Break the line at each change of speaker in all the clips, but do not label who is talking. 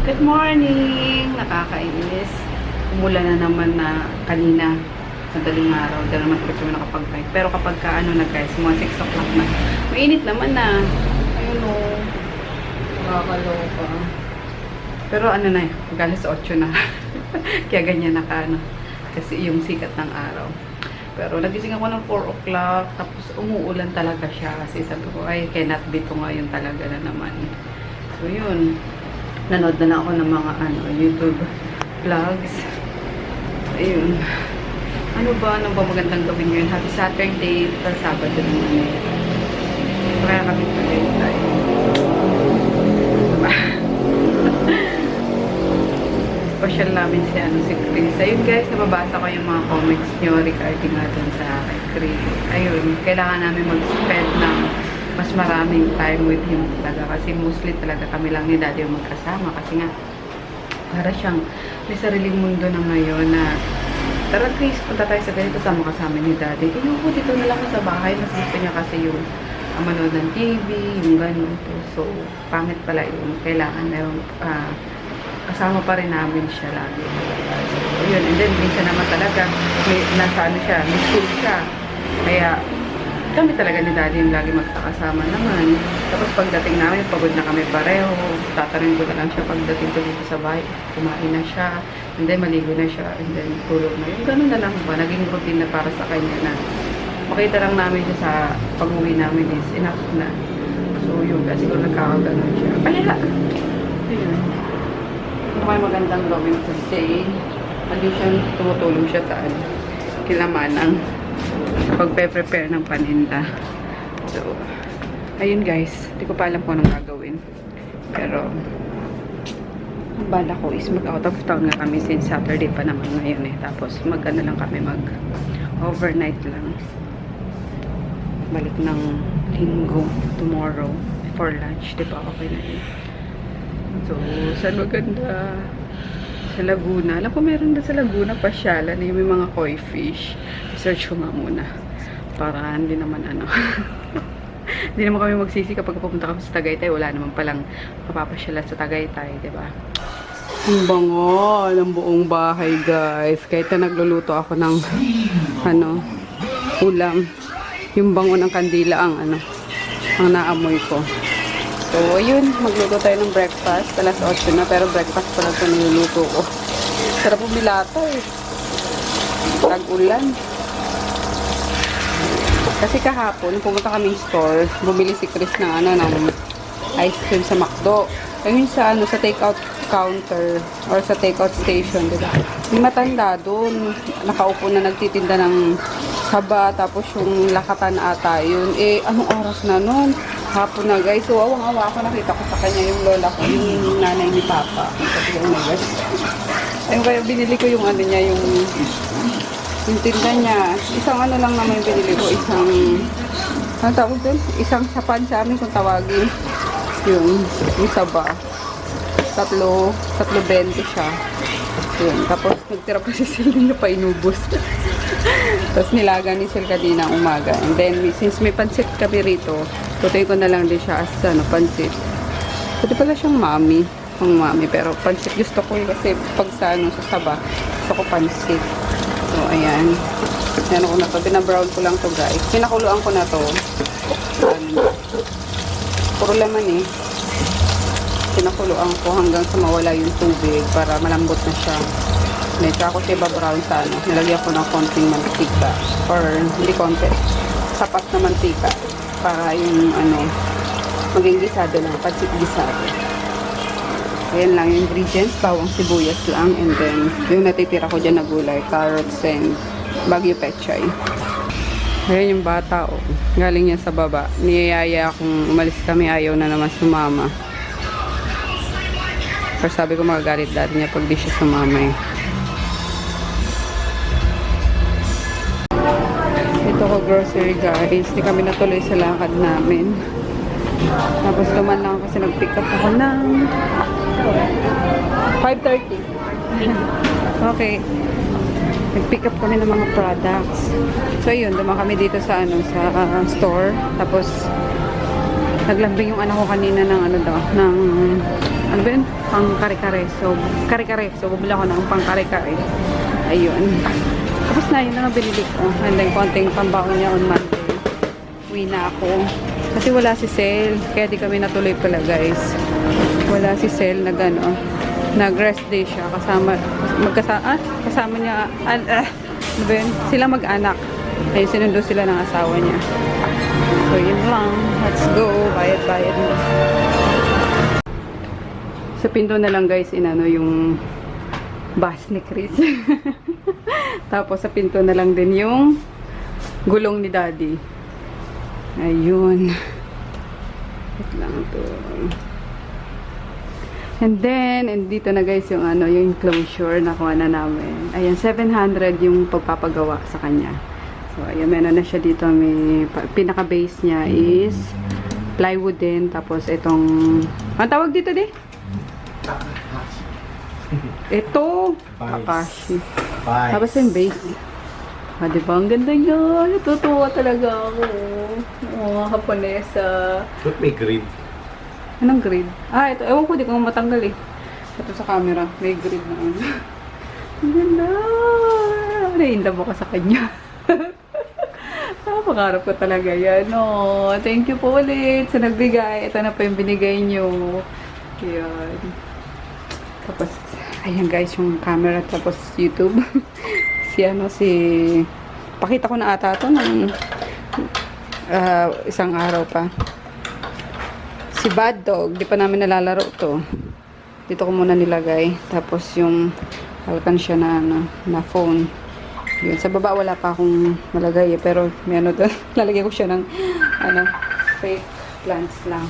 Good morning! Nakakainis. Umulan na naman na kanina. Madaling araw. Dahil naman tuloy kami nakapag-bike. Pero kapag ano na guys, mga 6 o'clock na. Mainit naman na. Ayun o. Nakakaloka. Pero ano na yun. Mag-alas 8 na. Kaya ganyan naka ano. Kasi yung sikat ng araw. Pero nagising ako ng 4 o'clock. Tapos umuulan talaga siya. Kasi sabi ko, ay, cannot be to ngayon talaga na naman. So yun. Nanood na ako ng mga YouTube vlogs. Ayun. Ano ba magandang gawin ngayon? Happy Saturday. Ito Sabado naman eh. Kaya kami tuloy tayo. Diba? Special namin si Chris. Ayun guys, nababasa ko yung mga comments nyo regarding nga dun sa Chris. Ayun, kailangan namin mag-spend ng mas maraming time with him talaga. Kasi mostly talaga kami lang ni Daddy yung magkasama. Kasi nga, para siyang may sariling mundo na ngayon na tara Chris, punta tayo sa ganito, sama kasama ni Daddy. Ayoko, dito na lang sa bahay. Mas gusto niya kasi yung manood ng TV, yung gano'n. So, pangit pala yun. Kailangan meron, kasama pa rin namin siya lagi. So, yun. And then, minsan naman talaga, nasa siya, may school siya. Kaya, kami talaga ni Daddy yung lagi magkakasama naman. Tapos pagdating namin, pagod na kami pareho. Tatarin ko na lang siya pagdating ko dito sa bahay. Kumain na siya. And then maligo na siya. And then tulog na. Yung ganun na lang ba? Naging routine na para sa kanya na makita lang namin siya sa pag-uwi namin is enough na. So yun. Kasi siguro nagkakaganon siya. Kaya, ayun. Ano kayo magandang gawin kasi hindi siya tumutulong siya sa kilamanang pagpe-prepare ng paninda. So, ayun guys. Hindi ko pa alam kung anong gagawin. Pero, ang bala ko is mag-out of town nga kami since Saturday pa naman ngayon eh. Tapos, mag-ano lang kami, mag-overnight lang. Balik ng linggo, tomorrow, before lunch. Diba? Okay na yun. So, saan maganda? Sa Laguna. Alam ko meron na sa Laguna pasyalan. May mga koi fish. Search ko nga muna. Para hindi naman hindi naman kami magsisi kapag pupunta kami sa Tagaytay. Wala naman palang mapapasyalan sa Tagaytay. Diba? Ang bango ng buong bahay guys. Kahit na nagluluto ako ng ulam. Yung bango ng kandila ang ang naamoy ko. So, ayun, magluto tayo ng breakfast. Alas 8 na, pero breakfast pa lang ito niluluto ko. Sarap bumilata eh. Tag-ulan. Kasi kahapon, pumunta kaming store, bumili si Chris ng ng ice cream sa McDo. Ayun sa sa take-out counter or sa take-out station, diba? May matanda doon. Nakaupo na nagtitinda ng saba, tapos yung lakatan ata yun. Eh, anong oras na nun? Hapon na guys. So, awang-awa ako. Nakita ko sa kanya yung lola ko, yung nanay ni Papa. Kasi yung guys. Ayun kaya binili ko yung niya, yung tinda niya. Isang lang naman yung binili ko. Ang tawag doon? Isang sapan sa amin kung tawagin. Yung saba. 3.20 siya. Yun. Tapos, nagtira pa si Celine na pa inubos. Tapos, nilaga ni Sil kanina umaga. And then, since may pansit kami rito, tutoy ko na lang din siya as pansit. Pwede pala siyang mami. Ang mami. Pero, pansit gusto ko kasi pag sa saba, gusto ko pansit. So, ayan. Yan ko na to. Pinabrown ko lang to guys. Pinakuluan ko na to. Puro laman eh. Pinakuluan ko hanggang sa mawala yung tubig para malambot na siya. Medyo ako siya brown sa nilagyan ko ng konting mantika. Or hindi konti. Sapat na mantika. Para yung maging gisado lang. Pansit gisado. Ayan lang yung ingredients. Bawang sibuyas lang. And then, yung natitira ko dyan na gulay. Carrots and bagyo pechay. Ayan yung bata. Oh. Galing niya sa baba. Niyayaya akong umalis kami. Ayaw na naman sumama. Pero sabi ko magagalit dati niya pag di siya sumama eh. Ito ko grocery guys. Di kami natuloy sa lakad namin. Tapos duman lang kasi nag-pick up ako ng 5:30. Okay. Nag-pick up kami ng mga products. So yun, duman kami dito sa sa store. Tapos naglambing yung anak ko kanina ng ano ba yun? Pang kare-kare. So, kare-kare. So, bumili ako ng pang kare-kare. Ayun. Tapos na, yun na nga binili ko. And then, konting pambaon niya on Monday. Uwi na ako. Kasi wala si Sel. Kaya di kami natuloy pala, guys. Wala si Sel na gano'n. Nag-rest day siya. Kasama niya, ano ba yun? Sila mag-anak. Ayun, sinundo sila ng asawa niya. So, yun lang. Let's go. Bayad-bayad mo. Sa pinto na lang, guys, inano yung bus ni Chris. Tapos, sa pinto na lang din yung gulong ni Daddy. Ayun. Wait lang to. And then, and dito na, guys, yung ano, yung enclosure na kuha na namin. Ayan, 700 yung pagpapagawa sa kanya. So, ayan, meron na siya dito. May pinaka-base niya is plywood din. Tapos, itong, ang tawag dito, di? Ito, Akashi. Tapos yung base. Diba? Ang ganda niya. Natutuwa talaga ako. Mga Haponesa.
Ba't may grid?
Anong grid? Ito. Ewan ko, di ko matanggal eh. Ito sa camera. May grid na ano. Ang ganda. Nainda mo ka sa kanya. Pangarap ko talaga yan. Oh, thank you po ulit sa nagbigay. Ito na po yung binigay nyo. Ayan. Tapos, ayan guys, yung camera. Tapos YouTube. Pakita ko na ata ito ng isang araw pa. Si Bad Dog, di pa namin nalalaro to. Dito ko muna nilagay. Tapos yung alkansya na phone. Yun, sa baba wala pa akong malagay eh, pero may ano doon. Lalagay ko siya ng fake plants lang.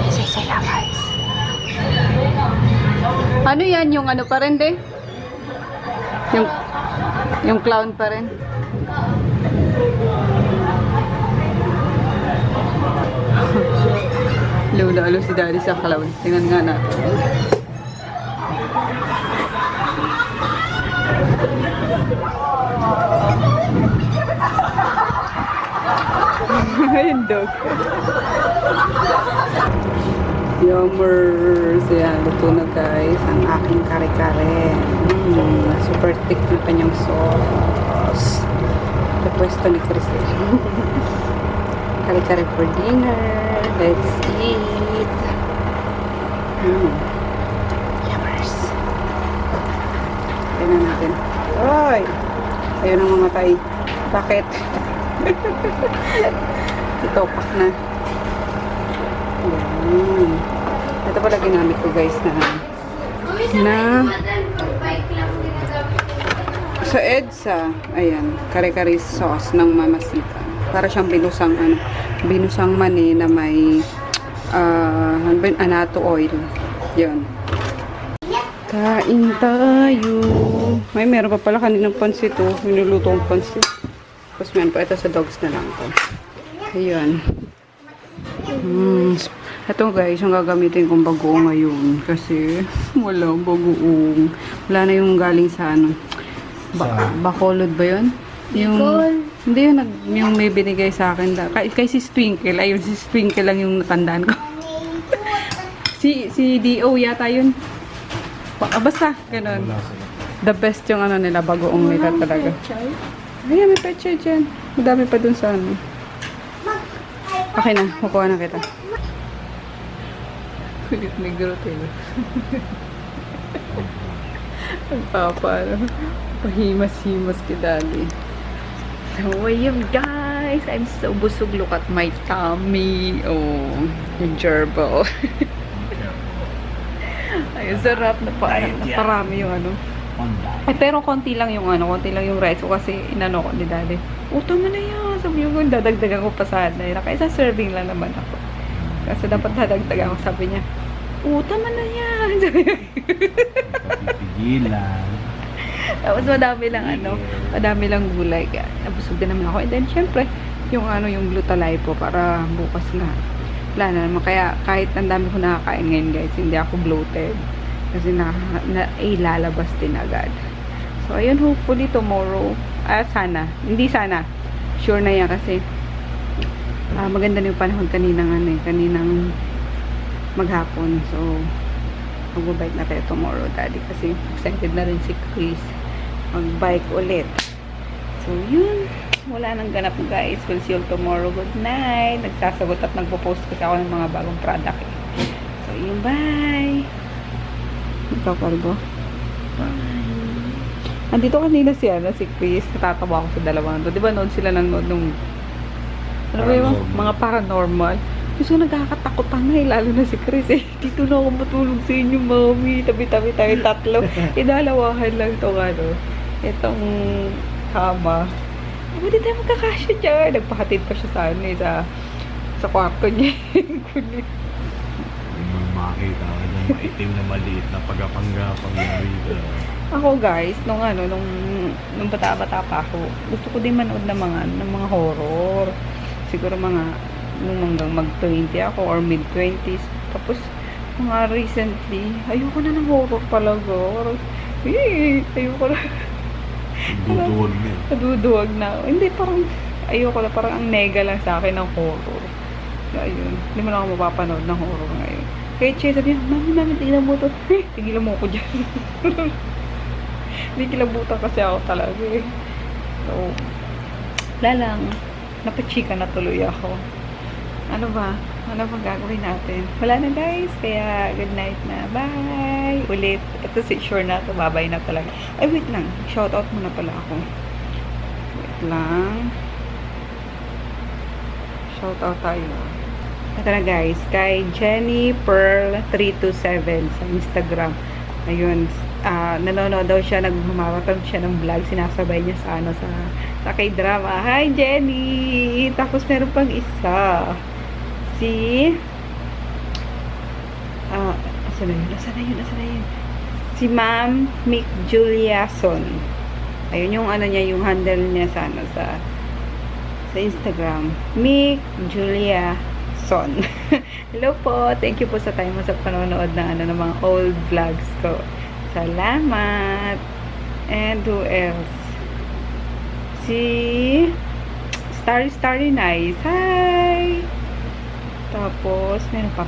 Isa sila guys. Ano yan? Yung ano pa rin, de? Yung clown pa rin. Lalo si Daddy sa clown. Tingnan nga natin. Ayun, dog. Yummers. Ayan, luto na guys. Ang aking kare-kare. Super thick na kanyang sauce. Pwesto ni Chris. Kare-kare for dinner. Let's eat. Yummers. Ayan na natin. Ay! Ayun ang mamatay. Bakit? Ito, pak na. Ayan. Ito pala ginamit ko guys na sa EDSA. Ayan, kare-kare sauce ng Mamasita. Para siyang binusang mani na may anato oil. Yun. Kain tayo. May meron pa pala kaninang pansit oh. Minulutong pansit. Tapos meron pa ito sa dogs na lang to. Ayun. Ito guys, yung gagamitin kong bagoong ngayon. Kasi wala bagoong. Wala na yung galing sa Bacolod ba yun? Hindi yun, yung may binigay sa akin. Kay si Twinkle. Ayun, si Twinkle lang yung natandaan ko. si D.O. yata yun. Basta, ganun. The best yung nila, bagoong nila talaga. Ayan, may pechay dyan. Madami pa dun sa ano. Okay na, kukuha na kita. Kulit ni Grote. Ang papa, pahimas-himas ki Daddy. So, ayun guys. I'm so busog. Look at my tummy. Oh, yung gerbil. Ay, sarap na parami yung ano. Ay, pero konti lang yung rice ko kasi inano ko ni Daddy. Tama na yan. Sabi ko, dadagdagan ko pa sana. Kaya isang serving lang naman ako. Kasi dapat dadagdagan ko. Sabi niya, tama na yan. Sabi ko.
Pigilan.
Tapos madami lang gulay. Kaya nabusog din naman ako. And then, syempre, yung glutalay po para bukas na. Wala na naman. Kaya kahit ang dami ko nakakain ngayon guys, hindi ako bloated. Kasi ilalabas din agad. So, ayun, hopefully tomorrow. Sana. Hindi sana. Sure na yan kasi Maganda na yung panahon kaninang maghapon. So, magbabike na tayo tomorrow, daddy. Kasi excited na rin si Chris magbike ulit. So, yun. Wala nang ganap, guys. We'll see you tomorrow. Good night. Nagsasagot at nagpo-post kasi ako ng mga bagong product. So, yun. Bye. Magkakargo. Bye. Andito kanina si Chris. Natatawa ako sa dalawang to. Diba nood sila ng nung ano ba yun? Mga paranormal. Gusto ko nagkakatakutan na lalo na si Chris dito na ako matulog sa inyo, mami. Tabi-tabi tayo tatlo. Idalawahan lang itong kama. Hindi tayo magkakasya dyan. Nagpakatid pa siya sa kwarto niya. Kulit.
Yung makita ka ng maitim na maliit na pagapang-gapang dito.
Ako guys, nung bata-bata pa ako, gusto ko din manood ng mga horror. Siguro nung hanggang mag-20 ako or mid-20s. Tapos, mga recently, ayoko na ng horror talaga. Ayoko na.
Duduwag na.
Naduduwag na. Hindi, parang, ayoko na. Parang ang nega lang sa akin ng horror. Ayun. Hindi mo na ako mapapanood ng horror ngayon. Kaya Che, sabi niya, mami, tigilan mo to. Tigilan mo ko dyan. Hindi kilabutan kasi ako talaga eh. So, wala lang. Napachika na tuloy ako. Ano ba? Ano bang gagawin natin? Wala na guys. Kaya good night na. Bye! Ulit. Ito si sure na ito. Babay na talaga. Ay wait lang. Shoutout muna pala ako. Wait lang. Shoutout tayo. Ito na guys. Kay Jenny Pearl 327 sa Instagram. Ayun. Nanonood daw siya. Nagmamarathon siya ng vlog. Sinasabay niya sa K-drama. Hi Jenny! Tapos meron pang isa. Nasaan na yun? Si Ma'am Mick Juliason. Ayun yung yung handle niya sa Instagram. Mick Juliason. Hello po. Thank you po sa time mo sa panonood ng mga old vlogs ko. Salamat. And who else? Si Starry Nice. Hi! Tapos, meron pa.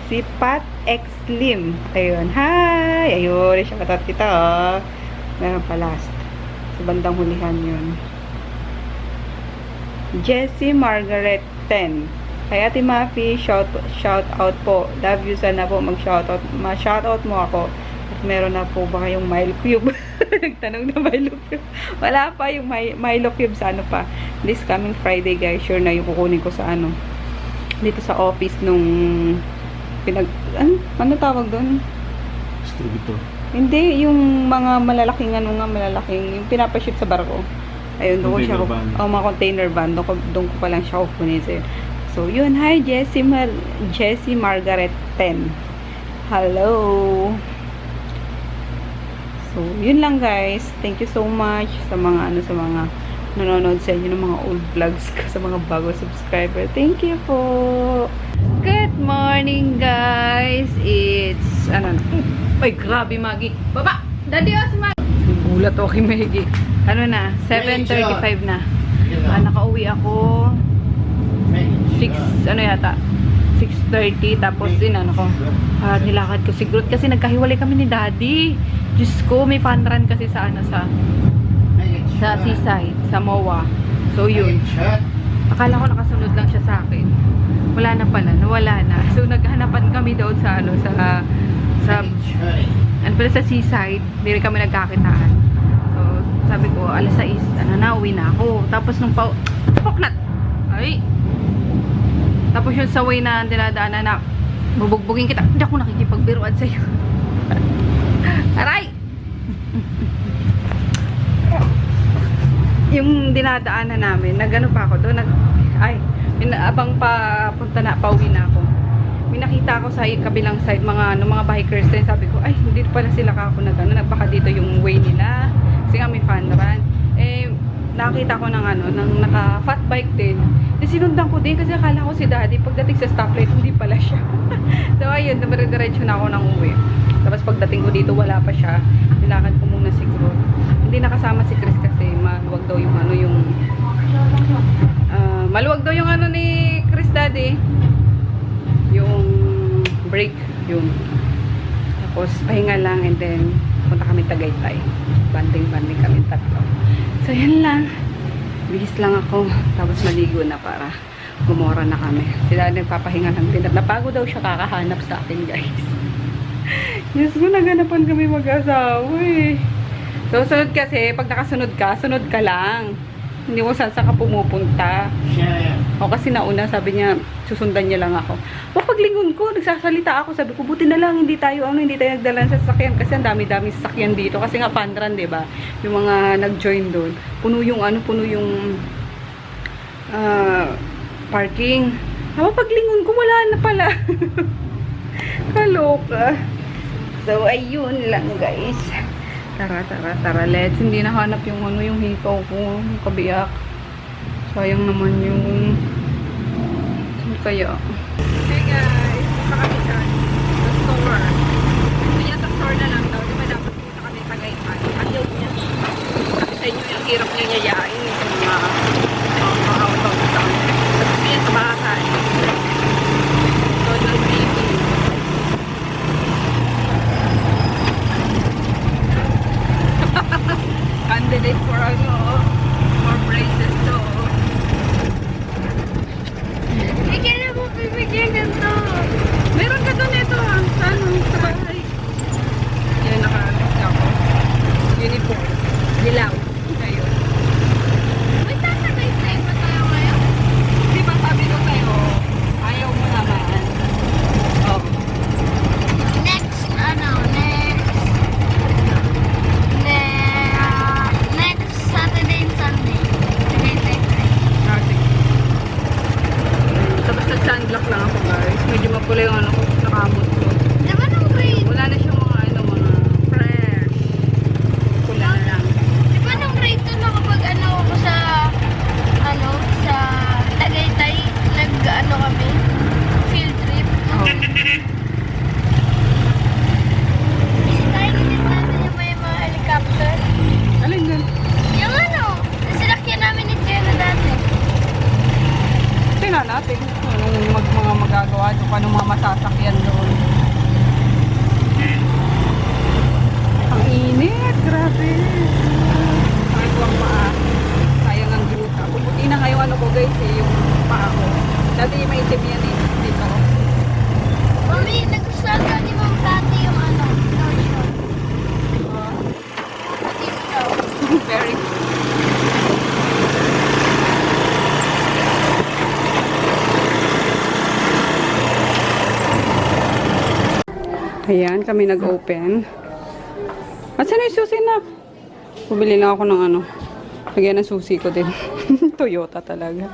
Si Pat X Slim. Ayun. Hi! Ayun. Siya katat kita. Meron pa last. Sa bandang hulihan yun. Jessie Margaret 10. Kay Ate Mafi, shout out po. Love you. Sana po ma-shoutout mo ako. At meron na po ba kayong Milo Cube? Nagtanong na Milo Cube. Wala pa yung Milo Cube sa pa. This coming Friday guys, sure na yung kukunin ko sa dito sa office nung ano tawag doon?
Distributor.
Hindi, yung mga malalaking yung pinapaship sa barko. Ayun, doon ko siya mga container van, doon ko pa lang siya kukunin sa'yo. So, yun, hi Jessie Margaret 10. Hello. So, yun lang guys. Thank you so much sa mga nanonood sa inyo ng mga old vlogs ko, sa mga bago subscriber. Thank you po. Good morning guys. It's ay grabe Maggie. Baba. Daddy Osman. Gulat ako kay Maggie. 7:35 na. Nakauwi ako 6:30 tapos nilakad ko si Groot kasi nagkahiwalay kami ni Daddy. Diyos ko, may fun run kasi sa seaside, sa MOA. So yun. Akala ko nakasunod lang siya sa akin. Wala na pala, nawala na. So naghanapan kami doon sa seaside. Hindi rin kami nagkakitaan. So sabi ko, alas 6, uwi na ako. Tapos nung poklat. Ay. Tapos yung sa way na dinadaanan na bubugbugin kita. Hindi ako nakikipagbiruan sa'yo. Aray! Yung dinadaanan namin, nagano pa ako doon, abang pauwi na ako. May nakita ako sa kabilang side, mga bikers din, sabi ko, ay, hindi pala sila kako baka dito yung way nila. Kasi nga may fun run. Nakita ko ng naka-fat bike din. Sinundan ko din kasi akala ko si Daddy, pagdating sa stoplight, hindi pala siya. So, ayun, diretso na ako ng uwi. Tapos pagdating ko dito, wala pa siya. Nilakad ko muna si Groot. Hindi nakasama si Chris kasi maluwag daw yung Maluwag daw yung ano ni Chris Daddy. Yung break. Yung. Tapos, pahinga lang and then, punta kami Tagaytay. Banding-banding kami tatlo. So, yan lang. Bihis lang ako. Tapos, maligo na para gumora na kami. Sila nagpapahinga lang din. At napago daw siya kakahanap sa akin, guys. Yes, ko naganapan kami mag-asawa eh. So, sunod kasi, pag nakasunod ka, sunod ka lang. Hindi mo saan ka pumupunta.
Yeah.
O kasi nauna, sabi niya, susundan niya lang ako. O paglingon ko, nagsasalita ako, sabi ko, buti na lang, hindi tayo nagdala sa sasakyan. Kasi ang dami-dami sasakyan dito. Kasi nga, fun run, diba? Yung mga nag-join doon. Puno yung parking. Paglingon ko, wala na pala. Kaloka. So, ayun lang, guys. Tara, let's. Hindi nahanap yung yung hikaw ko, yung kabiyak. Sayang naman yung kaya. Hey guys, punta kami sa store. Gusto niya sa store na lang daw. Di ba dapat punta kami Tagaytay? Ayaw niya. Kasi sa inyo yung hirap niya yayain sa mga out of town. Tapos gusto niya sa bahay. So, ng baby. Candidate for more braces to.
Kaya mo bibigyan ganito.
Meron ka doon ito sa bahay. Yan, naka-alis ako. Uniform. Dilaw. Ngayon.
May tatagay-tay pa tayo ngayon?
Di ba sabi ko sa'yo, ayaw mo naman. Oh.
Next Saturday and Sunday. Tagaytay.
Tapos nag-sunblock lang ako guys. Medyo mapula yung ano ko, nakamot ko.
Diba nung grade?
Wala na siyang mga fresh. Pula na lang.
Diba nung grade 2 nakapag ako sa Tagaytay, kami, field trip.
Oh.
Bisitahin natin yung may mga helicopter.
Alin dun?
Yung sinakyan namin ni Jenna dati.
Tingnan natin anong mga magagawa doon, anong mga masasakyan doon. Ang init, grabe. Ay, huwag paa. Sayang ang gruta. Pumuti na kayo ko guys yung paa ko. Dati may itim yan dito.
Mami, nagustuhan ka ni Ma'am Tati yung lotion. Tip daw.
Very good. Ayan, kami nag-open. At saan yung susi na? Bumili lang ako ng lagyan ng susi ko din. Toyota talaga.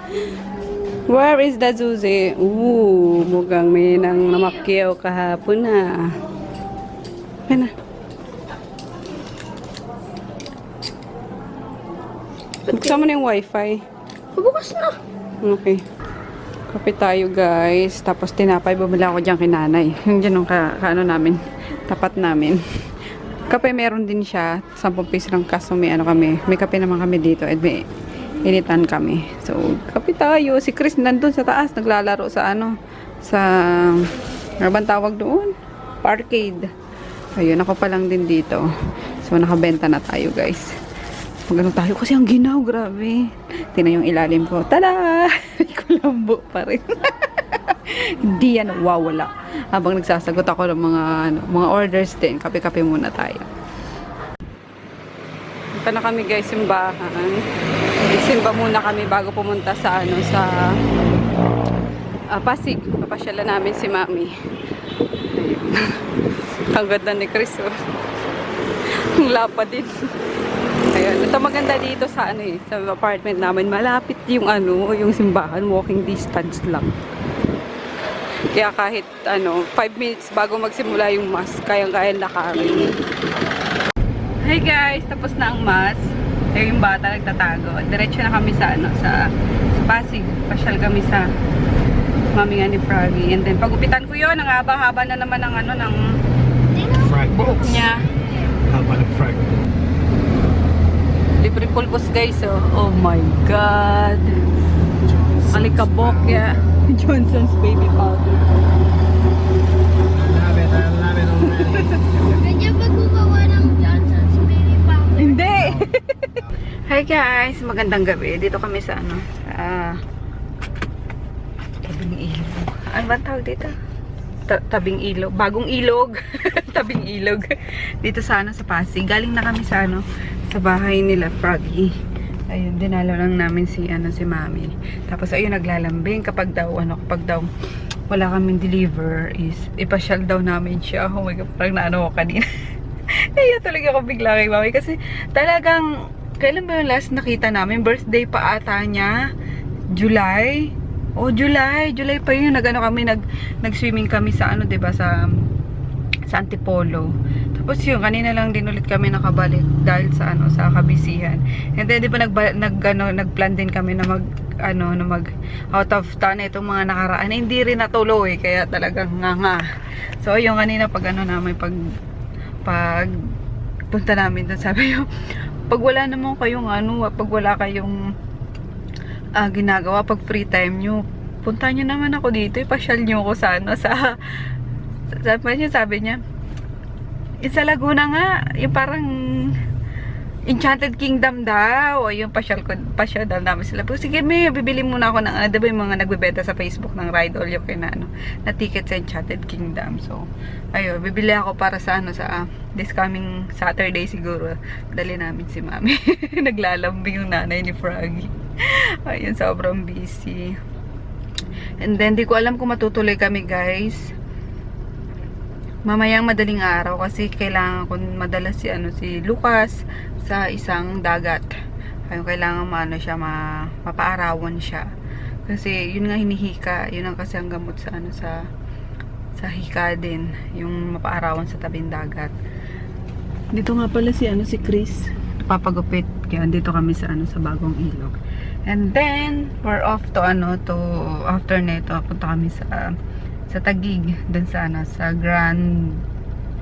Where is the susi? Ooh, mukhang may nang namakyaw kahapon na. Ayan na. Buksan mo na yung wifi.
Bukas na.
Okay. Kape tayo guys. Tapos tinapay. Bumili ako dyan kay nanay. Yung dyan yung namin. Tapat namin. Kape meron din siya. 10 piso lang kaso may kami. May kape naman kami dito. At may initan kami. So, kape tayo. Si Chris nandun sa taas. Naglalaro sa sa bang tawag doon? Parkade. Ayun. Ako pa lang din dito. So, nakabenta na tayo guys. Magano tayo kasi ang ginaw, grabe. Tingnan yung ilalim ko. Tada! Kulambo pa rin. Hindi yan wawala. Habang nagsasagot ako ng mga orders din, kape-kape muna tayo. Punta na kami guys, simbahan. Simba muna kami bago pumunta sa Pasig. Papasyalan namin si Mami. Ang ganda ni Chris, oh. Ang lapa din. Ayun, ito maganda dito sa sa apartment namin. Malapit yung yung simbahan, walking distance lang. Kaya kahit 5 minutes bago magsimula yung mass, kayang-kaya lakarin. Hey guys, tapos na ang mass. Yung bata nagtatago. Diretso na kami sa sa Pasig. Pasyal kami sa mami nga ni Froggy. And then pagupitan ko 'yon, ang haba-haba na naman ng buhok niya.
Haba ng frag.
Libre pulbos guys, oh. Oh my God. Alikabok, yeah. Johnson's baby powder.
I love it already.
Ganyan ba gumawa ng Johnson's baby powder?
Hindi! Hi guys! Magandang gabi. Dito kami sa ano? Sa tabing ilog. Ano ba ang tawag dito? Tabing ilog. Bagong ilog. Tabing ilog. Dito sa ano, sa Pasig. Galing na kami sa ano, sa bahay nila, Froggy. Ayun, dinalo lang namin si ano, si Mami. Tapos ayun, naglalambing kapag daw wala kaming deliver is ipasyal daw namin siya. Oh my God, parang naano ko kanina. Ayun, talaga ako bigla kay Mami kasi talagang kailan ba yung last nakita namin? Birthday pa ata niya. July. Oh, July pa yun. Nagano kami, nag-swimming kami sa ano, 'di ba, sa Antipolo. Tapos yun, kanina lang din ulit kami nakabalik dahil sa ano, sa kabisihan. And then 'di ba nagplan din kami na mag out of town itong mga nakaraan. Hindi rin natuloy kaya talagang nga. So yung kanina pag ano namin pag punta namin doon, sabi ko, pag wala naman kayong ano, pag wala kayong ginagawa, pag free time nyo, punta nyo naman ako dito, ipasyal nyo ako sa ano, sabi niya, sa Laguna nga, yung parang Enchanted Kingdom daw, o yung pasyal daw namin sila. Sige, may bibili muna ako ng ano, diba yung mga nagbebenta sa Facebook ng ride all yung na ticket sa Enchanted Kingdom. So, ayun, bibili ako para sa ano, sa this coming Saturday siguro, dali namin si Mami. Naglalambing yung nanay ni Froggy. Ayun, sobrang busy. And then, di ko alam kung matutuloy kami, guys. Mamayang madaling araw kasi kailangan ko madala si Lucas sa isang dagat. Ayun, kailangan mapaarawan siya. Kasi yun nga hinihika, yun ang kasi ang gamot sa sa hika din, yung mapaarawan sa tabing dagat. Dito nga pala si Chris, papagupit. Kaya dito kami sa sa Bagong Ilog. And then we're off to after nito punta kami sa Taguig, dun sa Grand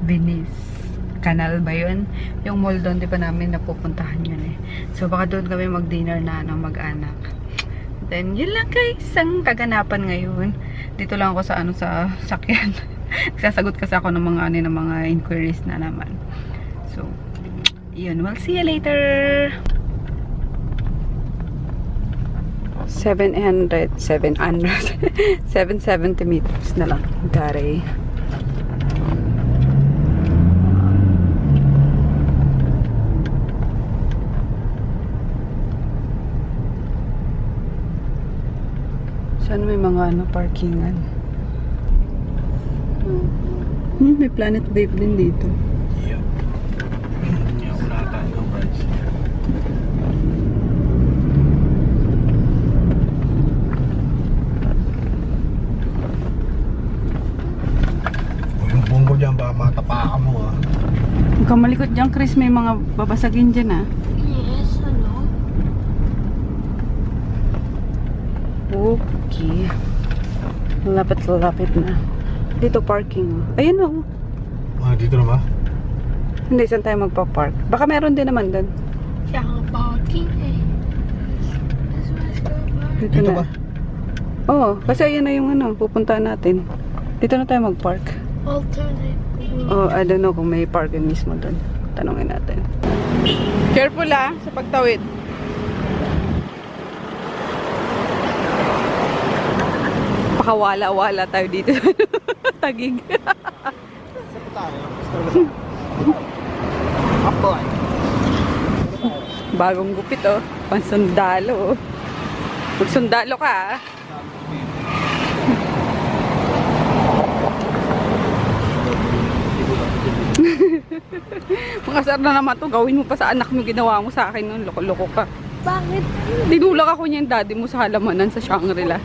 Venice Canal ba yun? Yung mall doon, di ba namin napupuntahan yun eh. So baka doon kami mag-dinner na mag-anak. Then yun lang guys, ang kaganapan ngayon. Dito lang ako sa sa sakyan. Sasagot kasi ako ng mga inquiries na naman. So yun, we'll see you later. 770 meters na lang, gare. Saan may mga parkingan? May Planet Vape din dito.
Yep. Hindi ako nakatahan ng price. Diyan ba matapakan mo
Huwag kang malikot dyan, Chris. May mga babasagin dyan
Yes, ano?
Okay. Lapit na. Dito parking. Ayun
dito na ba?
Hindi, saan tayo magpa-park? Baka meron din naman doon.
Siya ang parking eh.
Dito na
ba?
Oo, kasi ayun na yung pupuntahan natin. Dito na tayo mag-park.
Alternate.
Oh, I don't know kung may parking mismo doon. Tanungin natin. Careful sa pagtawid. Pakawala-wala tayo dito. Tagig.
Saan tayo? Apoy.
Bagong gupit pansundalo Magsundalo ka Makasar na naman to. Gawin mo pa sa anak mo, ginawa mo sa akin nun. Loko-loko ka.
Bakit?
Tinulak ako niya yung daddy mo sa halamanan sa Shangri-La.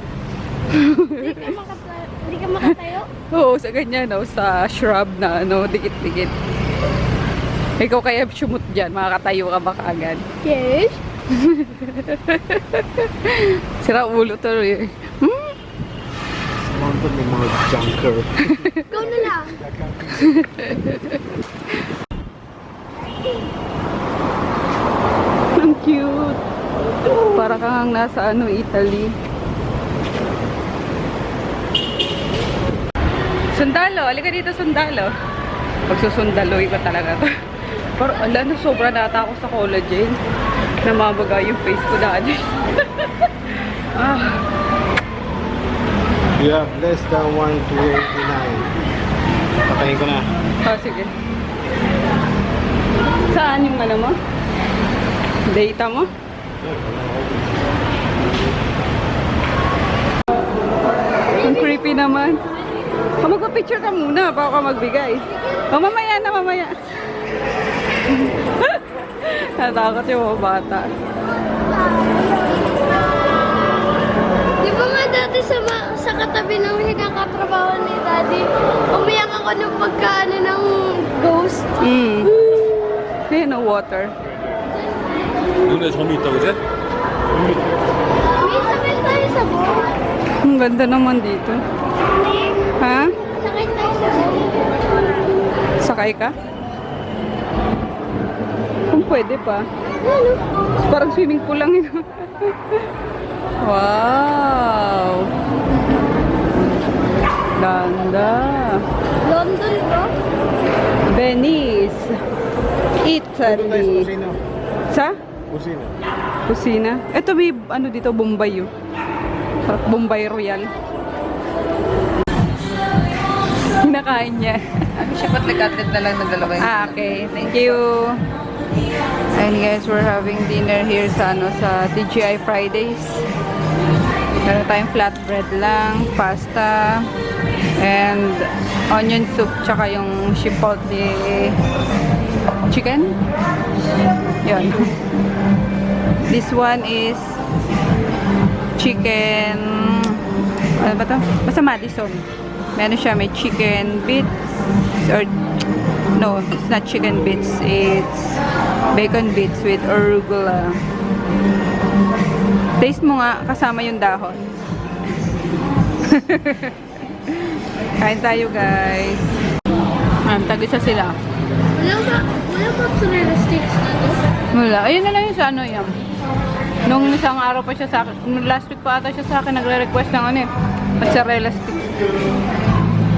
Hindi ka makatayo?
Oo, sa ganyan, sa shrub na dikit-dikit. Ikaw kaya sumut dyan, makakatayo ka ba kaagad?
Yes.
Sira ulo to eh.
Mga may mga junker.
Ikaw na lang.
Ang cute. Para kang nasa Italy. Sundalo, alika dito sundalo. Pagsusundaloy ko talaga to. Pero ala na, sobra nata ako sa collagen. Namabaga yung face ko dati.
You have less than 1,289. Patayin ko na.
Oh, sige. Saan yung ano mo? Data mo? Ang creepy naman. Oh, magpa-picture ka muna bago ka magbigay. Oh, mamaya na, mamaya. Natakot yung mga bata.
Di ba nga dati sa katabi ng hinakatrabaho ni Daddy, umiyak ako ng pagkaano ng ghost.
Ayan, no water.
Doon na sa mito, is it?
May sakay tayo sa boat.
Ang ganda naman dito. Ha?
Sakay tayo sa boat.
Sakay ka? Kung pwede pa.
Ano?
Parang swimming pool lang yun. Wow! Ganda!
London ba?
Venice! Italy! Sa?
Kusina.
Kusina? Ito may ano dito, Bombay yun. Bombay Royal. Hinakain niya.
Siya ba't nag-atlet na lang ng dalawa yung
Okay. Thank you. And guys, we're having dinner here sa sa TGI Fridays. Meron tayong flatbread lang, pasta, and onion soup, tsaka yung chipotle chicken. Yun. This one is chicken, ano ba to? Basta Madison. Meron siya, may chicken bits, or no, it's not chicken bits, it's bacon bits with arugula. Taste mo nga, kasama yung dahon. Kain tayo, guys. Tag-isa sila.
Wala ba mozzarella sticks na to?
Wala. Ayun na lang yung sa ano yan. Nung isang araw pa siya sa akin, last week pa ata siya sa akin, nagre-request ng ano eh, mozzarella sticks.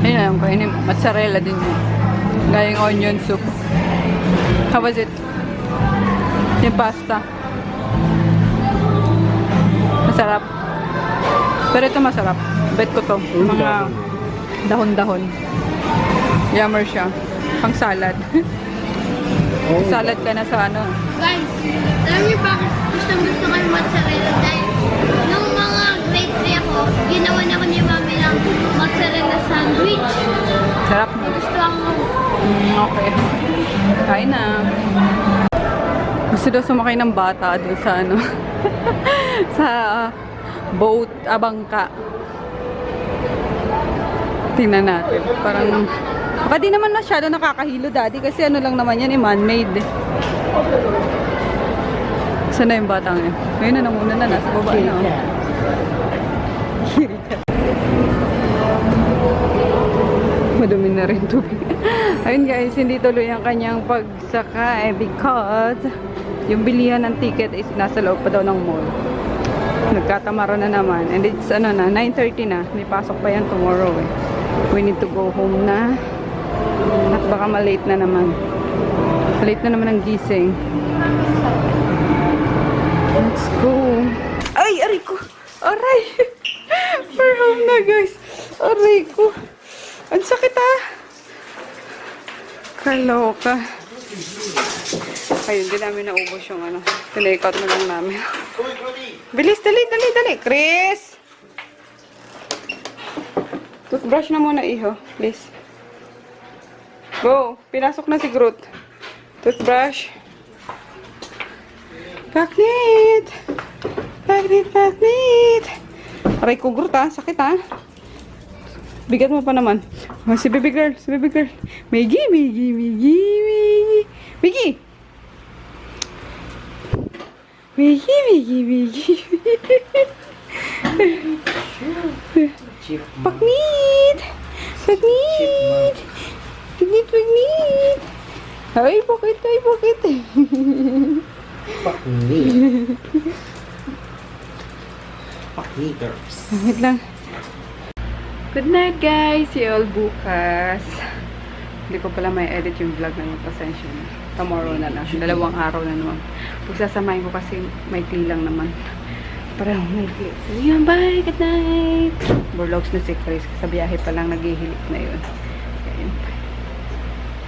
Ayun na lang, kainin. Mozzarella din yun. Gayang onion soup. How was it? Yung pasta. Masarap. Pero ito masarap. Bet ko to. Mga dahon-dahon. Yummer siya. Pang salad. Salad ka na sa ano.
Guys, alam niyo bakit gusto ko yung mozzarella? Dahil nung mga grade 3 ako, ginawa na ko ni Mami ng mozzarella sandwich.
Sarap.
Gusto ako.
Okay. Kain na. Gusto daw sumakay ng bata doon sa ano. sa boat, bangka. Tingnan natin. Parang baka di naman masyado nakakahilo, Daddy, kasi ano lang naman yan, man-made. Saan na yung batang yun? Ngayon na muna na, nasa baba na. Madumi na rin tubig. Ayun guys, hindi tuloy ang kanyang pagsakay because yung bilihan ng ticket is nasa loob pa daw ng mall. Nagkatamara na naman. And it's ano na, 9:30 na. May pasok pa yan tomorrow eh. We need to go home na. At baka malate na naman. Malate na naman ang gising. Let's go. Ay, aray ko. Aray. We're home na guys. Aray ko. Ang sakit ah. Kaloka. Ayun, di namin naubos yung ano. Tinake-out na lang namin. Bilis, dali, dali, dali. Chris! Toothbrush na muna, iho. Please. Go. Pinasok na si Groot. Toothbrush. Paknit! Paknit, paknit! Aray ko, Groot ah. Sakit ah. Bigat mo pa naman. Oh, si baby girl, si baby girl. Miggy, Miggy, Miggy, Miggy. Miggy! Miggy, Miggy, Miggy. Paknit! Paknit! Paknit, paknit! Ay, bakit? Ay, bakit?
Paknit. Pakniters.
Wait lang. Good night guys! See you all bukas. Hindi ko pala may edit yung vlog na yung pasensya na. Tomorrow na lang. 2 araw na naman. Pagsasamahin ko kasi maikli lang naman. Parang maikli. So yun, bye! Good night! Burlogs na si Chris. Sa biyahe pa lang naghihilik na yun.